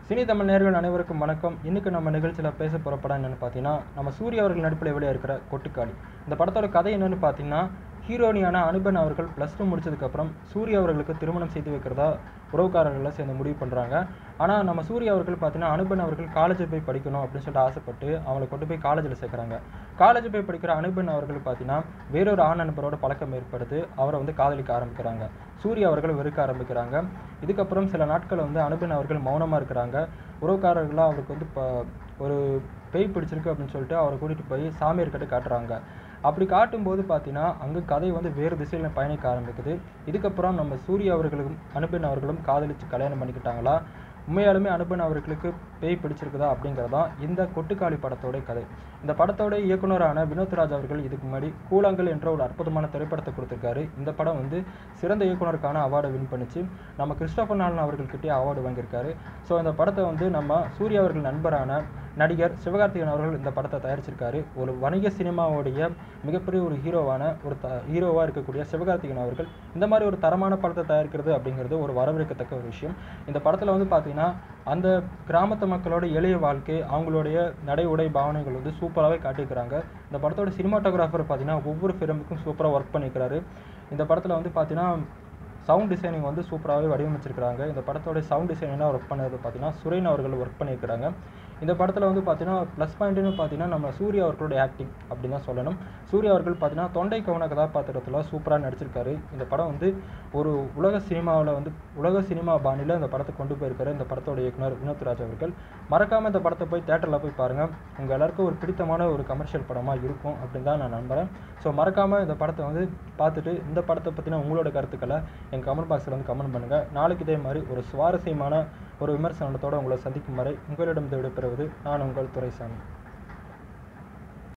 Cine Tamil நேயர்கள் அனைவருக்கும் வணக்கம். இன்னைக்கு நம்ம நிகழ்ச்சியில் பேச போகிற படம் என்னென்னு பார்த்தீங்கன்னா, நம்ம சூர்யா அவர்கள் நடிப்பில் வெளியே இருக்கிற கொட்டுக்காளி. இந்த படத்தோட கதை என்னென்னு பார்த்தீங்கன்னா, ஹீரோனியான அனுபன் அவர்கள் +2 முடிச்சதுக்கப்புறம் சூர்யா அவர்களுக்கு திருமணம் செய்து வைக்கிறதா உறவுக்காரர்கள்லாம் சேர்ந்து முடிவு பண்ணுறாங்க. ஆனால் நம்ம சூர்யா அவர்கள் பார்த்தீங்கன்னா, அனுபன் அவர்கள் காலேஜ் போய் படிக்கணும் அப்படின்னு சொல்லிட்டு ஆசைப்பட்டு அவங்களை கொண்டு போய் காலேஜில் சேர்க்குறாங்க. காலேஜ் போய் படிக்கிற அனுபன் அவர்கள் பார்த்தீங்கன்னா, வேறொரு ஆண் நண்பரோட பழக்கம் ஏற்படுத்தி அவரை காதலிக்க ஆரம்பிக்கிறாங்க. சூர்யா அவர்கள் வெறுக்க ஆரம்பிக்கிறாங்க. இதுக்கப்புறம் சில நாட்கள் அனுபன் அவர்கள் மௌனமாக இருக்கிறாங்க. உறவுக்காரர்களாக அவருக்கு ஒரு பேய் பிடிச்சிருக்கு அப்படின்னு சொல்லிட்டு அவரை கூட்டிகிட்டு போய் சாமியார்கிட்ட காட்டுறாங்க. அப்படி காட்டும்போது பார்த்தீங்கன்னா, அங்கே கதை வேறு திசையில் பயணிக்க ஆரம்பிக்குது. இதுக்கப்புறம் நம்ம சூர்யா அவர்களும் அனுபன் அவர்களும் காதலித்து கல்யாணம் பண்ணிக்கிட்டாங்களா, உண்மையாலுமே அனுபன் அவர்களுக்கு பேய் பிடிச்சிருக்குதா அப்படிங்கிறதான் இந்த கொட்டுக்காளி படத்தோட கதை. இந்த படத்தோட இயக்குனரான வினோத்ராஜ் அவர்கள் இதுக்கு முன்னாடி கூழாங்கல் என்ற ஒரு அற்புதமான திரைப்படத்தை கொடுத்துருக்காரு. இந்த படம் சிறந்த இயக்குனருக்கான அவார்டை வின் பண்ணிச்சு. நம்ம கிறிஸ்டோபர் நாலன் அவர்கள்கிட்டே அவார்டு வாங்கியிருக்காரு. ஸோ இந்த படத்தை நம்ம சூர்யா அவர்கள் நண்பரான நடிகர் சிவகார்த்திகேயன் அவர்கள் இந்த படத்தை தயாரிச்சிருக்காரு. ஒரு வணிக சினிமாவுடைய மிகப்பெரிய ஒரு ஹீரோவாக இருக்கக்கூடிய சிவகார்த்திகேயன் அவர்கள் இந்த மாதிரி ஒரு தரமான படத்தை தயாரிக்கிறது அப்படிங்கிறது ஒரு வரவேற்கத்தக்க ஒரு விஷயம். இந்த படத்தில் பார்த்தீங்கன்னா, அந்த கிராமத்து மக்களோட எளிய வாழ்க்கை, அவங்களுடைய நடை உடை பாவனைகள் சூப்பராகவே காட்டியிருக்கிறாங்க. இந்த படத்தோட சினிமாட்டோகிராஃபர் பார்த்தீங்கன்னா, ஒவ்வொரு ஃபிலிமுக்கும் சூப்பராக ஒர்க் பண்ணியிருக்கிறாரு. இந்த படத்தில் பார்த்தீங்கன்னா, சவுண்ட் டிசைனிங் சூப்பராகவே வடிவமைச்சிருக்கிறாங்க. இந்த படத்தோட சவுண்ட் டிசைனிங்காக ஒர்க் பண்ணது பார்த்தீங்கன்னா சுரேன் அவர்கள் ஒர்க் பண்ணியிருக்கிறாங்க. இந்த படத்தில் பார்த்தீங்கன்னா ப்ளஸ் பாயிண்ட்னு பார்த்தீங்கன்னா நம்ம சூர்யா அவர்களோட ஆக்டிங் அப்படின்னு தான் சொல்லணும். சூர்யா அவர்கள் பார்த்தீங்கன்னா தொண்டை கவன கதாபாத்திரத்தில் சூப்பராக நடிச்சிருக்காரு. இந்த படம் ஒரு உலக சினிமா பாணியில் இந்த படத்தை கொண்டு போயிருக்காரு இந்த படத்தோட இயக்குனர் வினோத்ராஜ் அவர்கள். மறக்காமல் இந்த படத்தை போய் தேட்டரில் போய் பாருங்கள். உங்கள் எல்லாருக்கும் ஒரு பிடித்தமான ஒரு கமர்ஷியல் படமாக இருக்கும் அப்படின்னு தான் நான் நம்புகிறேன். ஸோ மறக்காமல் இந்த படத்தை பார்த்துட்டு இந்த படத்தை பற்றின உங்களோட கருத்துக்களை எங்கள் கமெண்ட் பாக்ஸில் கமெண்ட் பண்ணுங்கள். நாளைக்கு இதே மாதிரி ஒரு சுவாரஸ்யமான ஒரு விமர்சனத்தோடு உங்களை சந்திக்கும் வரை உங்களிடம் விடைபெறுவது நான் உங்கள் துரைசாமி.